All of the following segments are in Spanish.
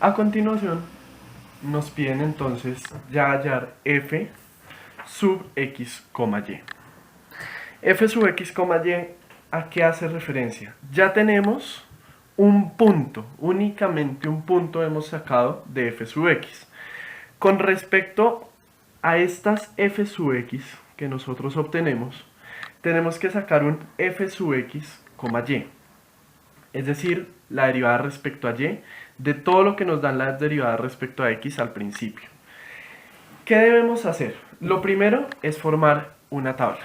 A continuación, nos piden entonces ya hallar f sub x, y. F sub x, y, ¿a qué hace referencia? Ya tenemos un punto, únicamente un punto hemos sacado de f sub x. Con respecto a estas f sub x que nosotros obtenemos, tenemos que sacar un f sub x, y. Es decir, la derivada respecto a y de todo lo que nos dan las derivadas respecto a x al principio. ¿Qué debemos hacer? Lo primero es formar una tabla.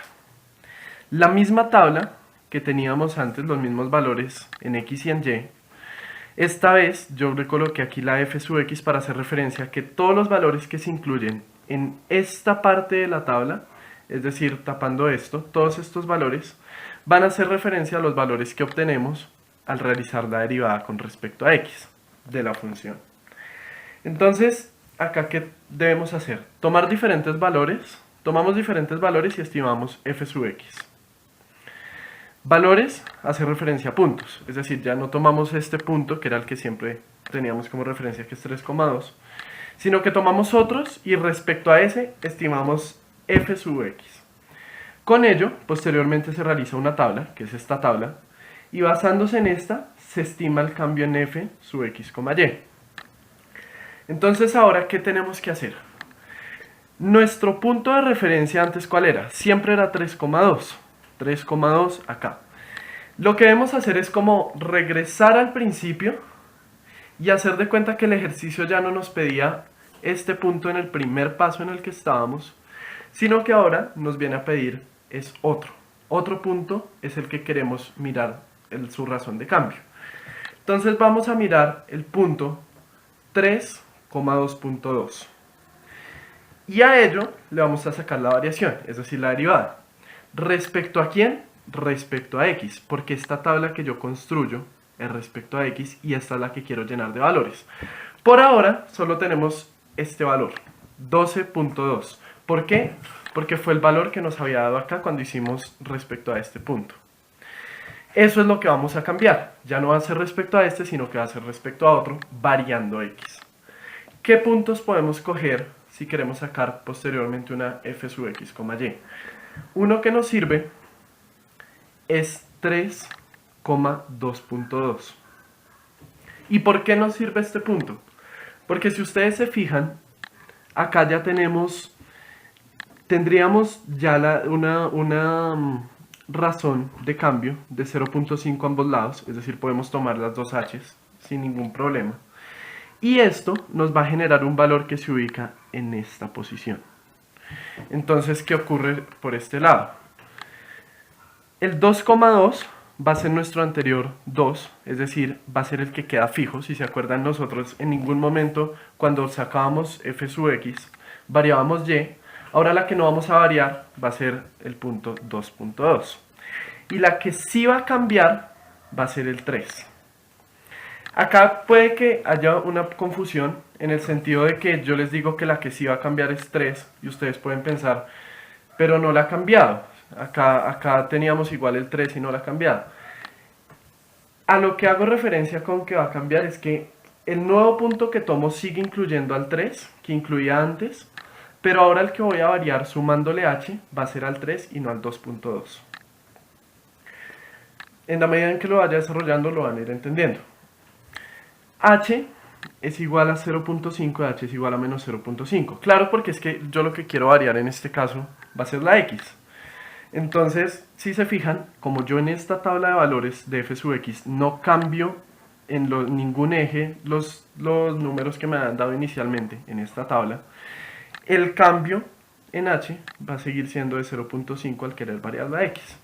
La misma tabla que teníamos antes, los mismos valores en x y en y. Esta vez yo le coloqué aquí la f sub x para hacer referencia a que todos los valores que se incluyen en esta parte de la tabla, es decir, tapando esto, todos estos valores, van a hacer referencia a los valores que obtenemos al realizar la derivada con respecto a x de la función. Entonces, acá ¿qué debemos hacer? Tomamos diferentes valores y estimamos f sub x. Valores hace referencia a puntos, es decir, ya no tomamos este punto, que era el que siempre teníamos como referencia, que es 3,2, sino que tomamos otros y respecto a ese estimamos f sub x. Con ello, posteriormente se realiza una tabla, que es esta tabla, y basándose en esta, se estima el cambio en f sub x, y. Entonces, ahora, ¿qué tenemos que hacer? Nuestro punto de referencia antes, ¿cuál era? Siempre era 3,2. 3,2 acá. Lo que debemos hacer es como regresar al principio y hacer de cuenta que el ejercicio ya no nos pedía este punto en el primer paso en el que estábamos, sino que ahora nos viene a pedir es otro. Otro punto es el que queremos mirar su razón de cambio. Entonces vamos a mirar el punto 3,2.2. Y a ello le vamos a sacar la variación, es decir, la derivada. ¿Respecto a quién? Respecto a x, porque esta tabla que yo construyo es respecto a x y esta es la que quiero llenar de valores. Por ahora solo tenemos este valor, 12.2. ¿Por qué? Porque fue el valor que nos había dado acá cuando hicimos respecto a este punto. Eso es lo que vamos a cambiar. Ya no va a ser respecto a este, sino que va a ser respecto a otro, variando x. ¿Qué puntos podemos coger si queremos sacar posteriormente una f sub x, y? Uno que nos sirve es 3,2.2. ¿Y por qué nos sirve este punto? Porque si ustedes se fijan, acá ya tendríamos ya una razón de cambio de 0.5 a ambos lados, es decir, podemos tomar las dos h's sin ningún problema. Y esto nos va a generar un valor que se ubica en esta posición. Entonces, ¿qué ocurre por este lado? El 2,2 va a ser nuestro anterior 2, es decir, va a ser el que queda fijo. Si se acuerdan, nosotros en ningún momento cuando sacábamos f sub x variábamos y. Ahora la que no vamos a variar va a ser el punto 2.2. Y la que sí va a cambiar va a ser el 3. Acá puede que haya una confusión en el sentido de que yo les digo que la que sí va a cambiar es 3 y ustedes pueden pensar, pero no la ha cambiado. Acá teníamos igual el 3 y no la ha cambiado. A lo que hago referencia con que va a cambiar es que el nuevo punto que tomo sigue incluyendo al 3, que incluía antes, pero ahora el que voy a variar sumándole h va a ser al 3 y no al 2.2. En la medida en que lo vaya desarrollando lo van a ir entendiendo. H es igual a 0.5, h es igual a menos 0.5. Claro, porque es que yo lo que quiero variar en este caso va a ser la x. Entonces, si se fijan, como yo en esta tabla de valores de f sub x no cambio en ningún eje los números que me han dado inicialmente en esta tabla, el cambio en h va a seguir siendo de 0.5 al querer variar la x.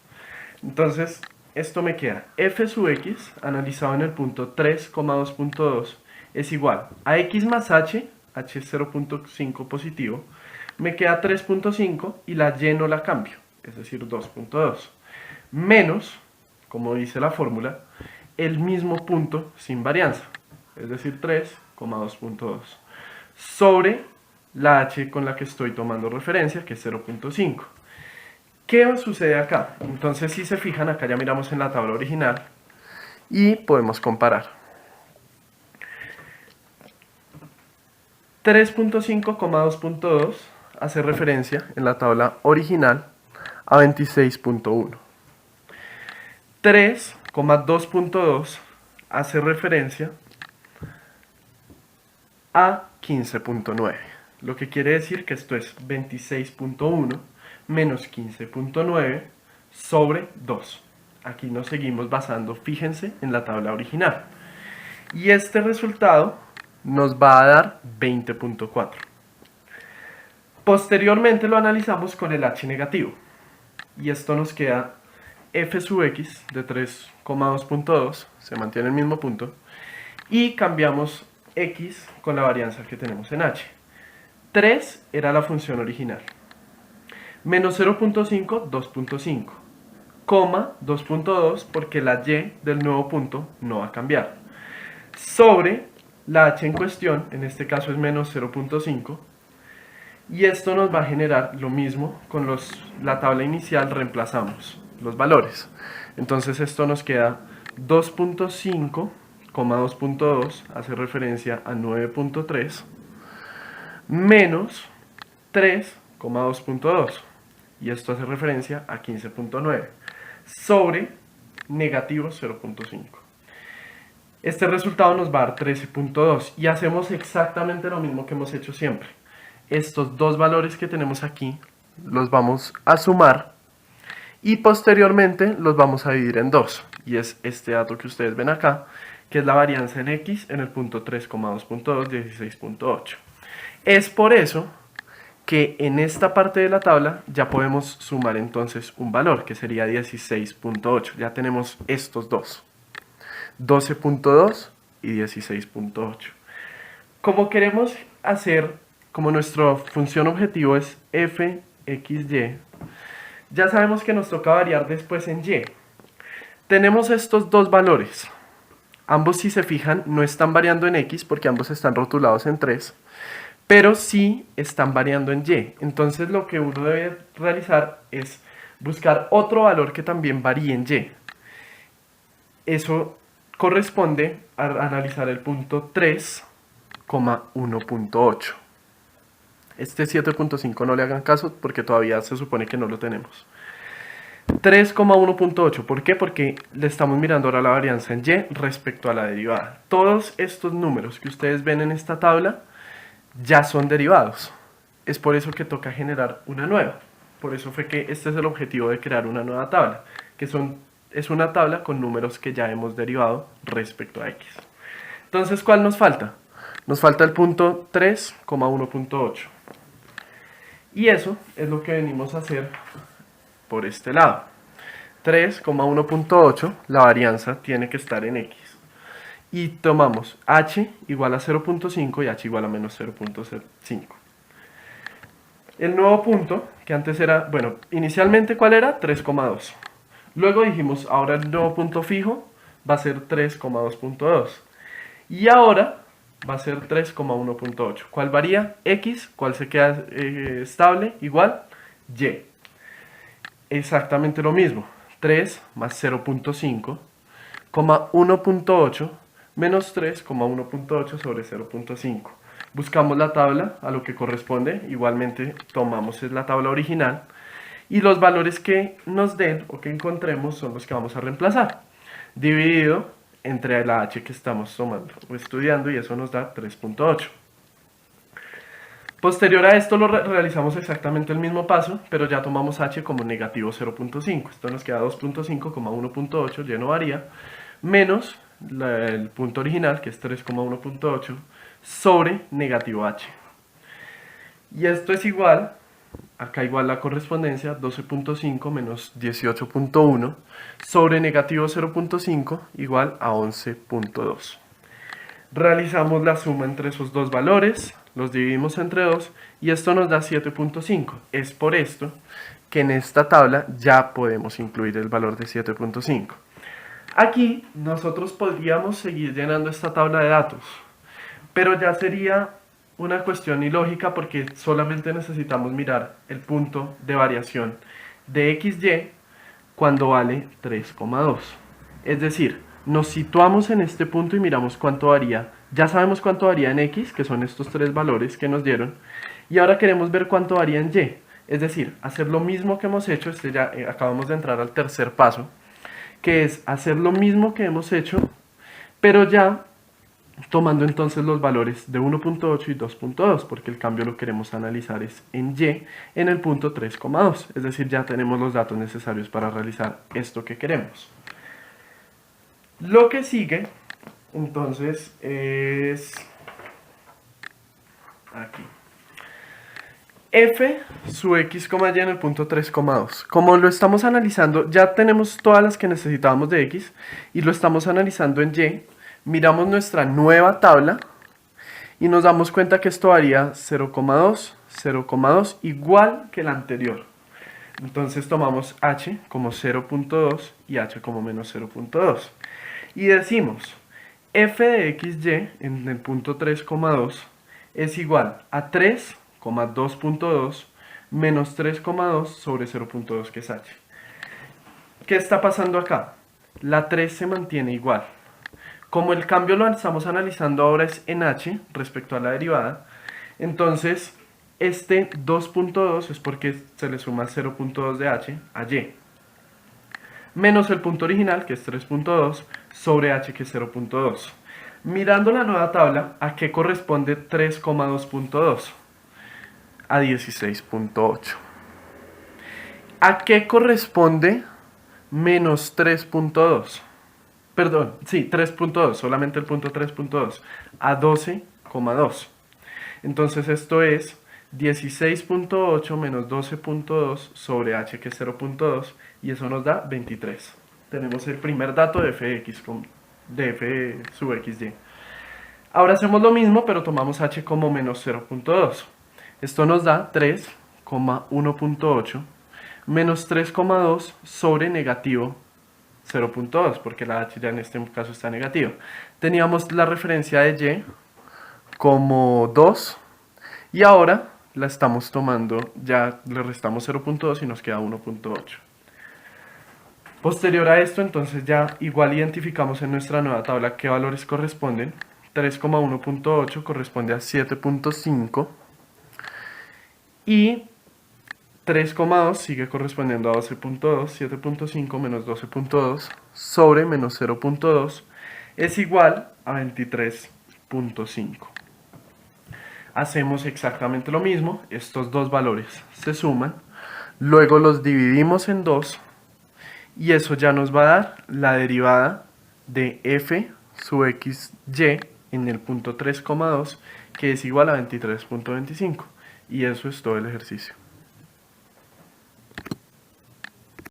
Entonces, esto me queda f sub x, analizado en el punto 3,2.2, es igual a x más h es 0.5 positivo, me queda 3.5 y la y no la cambio, es decir, 2.2, menos, como dice la fórmula, el mismo punto sin varianza, es decir, 3,2.2, sobre la h con la que estoy tomando referencia, que es 0.5. ¿Qué sucede acá? Entonces, si se fijan, acá ya miramos en la tabla original y podemos comparar. 3.5,2.2 hace referencia en la tabla original a 26.1. 3,2.2 hace referencia a 15.9. Lo que quiere decir que esto es 26.1 menos 15.9 sobre 2. Aquí nos seguimos basando, fíjense, en la tabla original. Y este resultado nos va a dar 20.4. Posteriormente lo analizamos con el h negativo. Y esto nos queda f sub x de 3,2.2, se mantiene el mismo punto. Y cambiamos x con la varianza que tenemos en h. 3 era la función original. Menos 0.5, 2.5. Coma 2.2 porque la y del nuevo punto no va a cambiar. Sobre la h en cuestión, en este caso es menos 0.5. Y esto nos va a generar lo mismo con la tabla inicial, reemplazamos los valores. Entonces esto nos queda 2.5, 2.2 hace referencia a 9.3 menos 3,2.2 y esto hace referencia a 15.9 sobre negativo 0.5. Este resultado nos va a dar 13.2 y hacemos exactamente lo mismo que hemos hecho siempre. Estos dos valores que tenemos aquí los vamos a sumar y posteriormente los vamos a dividir en 2 y es este dato que ustedes ven acá, que es la varianza en x en el punto 3,2.2, 16.8. Es por eso que en esta parte de la tabla ya podemos sumar entonces un valor, que sería 16.8. Ya tenemos estos dos, 12.2 y 16.8. Como queremos hacer, como nuestra función objetivo es f, x, y, ya sabemos que nos toca variar después en y. Tenemos estos dos valores. Ambos, si se fijan, no están variando en x porque ambos están rotulados en 3. Pero sí están variando en y. Entonces lo que uno debe realizar es buscar otro valor que también varíe en y. Eso corresponde a analizar el punto 3,1.8. Este 7.5 no le hagan caso porque todavía se supone que no lo tenemos. 3,1.8, ¿por qué? Porque le estamos mirando ahora la varianza en y respecto a la derivada. Todos estos números que ustedes ven en esta tabla ya son derivados. Es por eso que toca generar una nueva. Por eso fue que este es el objetivo de crear una nueva tabla, que es una tabla con números que ya hemos derivado respecto a x. Entonces, ¿cuál nos falta? Nos falta el punto 3,1.8. Y eso es lo que venimos a hacer por este lado. 3,1.8, la varianza tiene que estar en x. Y tomamos h igual a 0.5 y h igual a menos 0.5. El nuevo punto, que antes era, bueno, inicialmente ¿cuál era? 3,2. Luego dijimos, ahora el nuevo punto fijo va a ser 3,2.2. Y ahora va a ser 3,1.8. ¿Cuál varía? X. ¿Cuál se queda estable? Igual y. Exactamente lo mismo. 3 más 0.5, 1.8 menos 3,1.8 sobre 0.5. Buscamos la tabla a lo que corresponde, igualmente tomamos la tabla original y los valores que nos den o que encontremos son los que vamos a reemplazar, dividido entre la h que estamos tomando o estudiando y eso nos da 3.8. Posterior a esto lo realizamos exactamente el mismo paso, pero ya tomamos h como negativo 0.5. Esto nos queda 2.5, 1.8, ya no varía, menos el punto original, que es 3,1.8, sobre negativo h. Y esto es igual, acá igual la correspondencia, 12.5 menos 18.1, sobre negativo 0.5, igual a 11.2. Realizamos la suma entre esos dos valores, los dividimos entre 2, y esto nos da 7.5. Es por esto que en esta tabla ya podemos incluir el valor de 7.5. Aquí nosotros podríamos seguir llenando esta tabla de datos, pero ya sería una cuestión ilógica porque solamente necesitamos mirar el punto de variación de XY cuando vale 3,2. Es decir, nos situamos en este punto y miramos cuánto varía Ya sabemos cuánto varía en x, que son estos tres valores que nos dieron, y ahora queremos ver cuánto varía en y, es decir, hacer lo mismo que hemos hecho, ya acabamos de entrar al tercer paso, que es hacer lo mismo que hemos hecho, pero ya tomando entonces los valores de 1.8 y 2.2, porque el cambio lo queremos analizar es en y en el punto 3,2, es decir, ya tenemos los datos necesarios para realizar esto que queremos. Lo que sigue entonces es aquí. F sub x, y en el punto 3,2. Como lo estamos analizando, ya tenemos todas las que necesitábamos de x y lo estamos analizando en y. Miramos nuestra nueva tabla y nos damos cuenta que esto varía 0,2, 0,2, igual que la anterior. Entonces tomamos h como 0.2 y h como menos 0.2. Y decimos, f de xy en el punto 3,2 es igual a 3,2.2 menos 3,2 sobre 0.2, que es h. ¿Qué está pasando acá? La 3 se mantiene igual. Como el cambio lo estamos analizando ahora es en h respecto a la derivada, entonces este 2.2 es porque se le suma 0.2 de h a y, menos el punto original, que es 3.2, sobre h, que es 0.2. Mirando la nueva tabla, ¿a qué corresponde 3,2.2? A 16.8. ¿A qué corresponde menos 3.2? Perdón, sí, 3.2, solamente el punto 3.2, a 12,2. Entonces esto es 16.8 menos 12.2 sobre h, que es 0.2, y eso nos da 23. Tenemos el primer dato de f sub xy. Ahora hacemos lo mismo, pero tomamos h como menos 0.2. Esto nos da 3,1.8 menos 3,2 sobre negativo 0.2, porque la h ya en este caso está negativa. Teníamos la referencia de y como 2, y ahora la estamos tomando, ya le restamos 0.2 y nos queda 1.8. Posterior a esto, entonces ya igual identificamos en nuestra nueva tabla qué valores corresponden. 3,1.8 corresponde a 7.5 y 3,2 sigue correspondiendo a 12.2, 7.5 menos 12.2 sobre menos 0.2 es igual a 23.5. Hacemos exactamente lo mismo, estos dos valores se suman, luego los dividimos en 2 y eso ya nos va a dar la derivada de f sub xy en el punto 3,2, que es igual a 23.25, y eso es todo el ejercicio.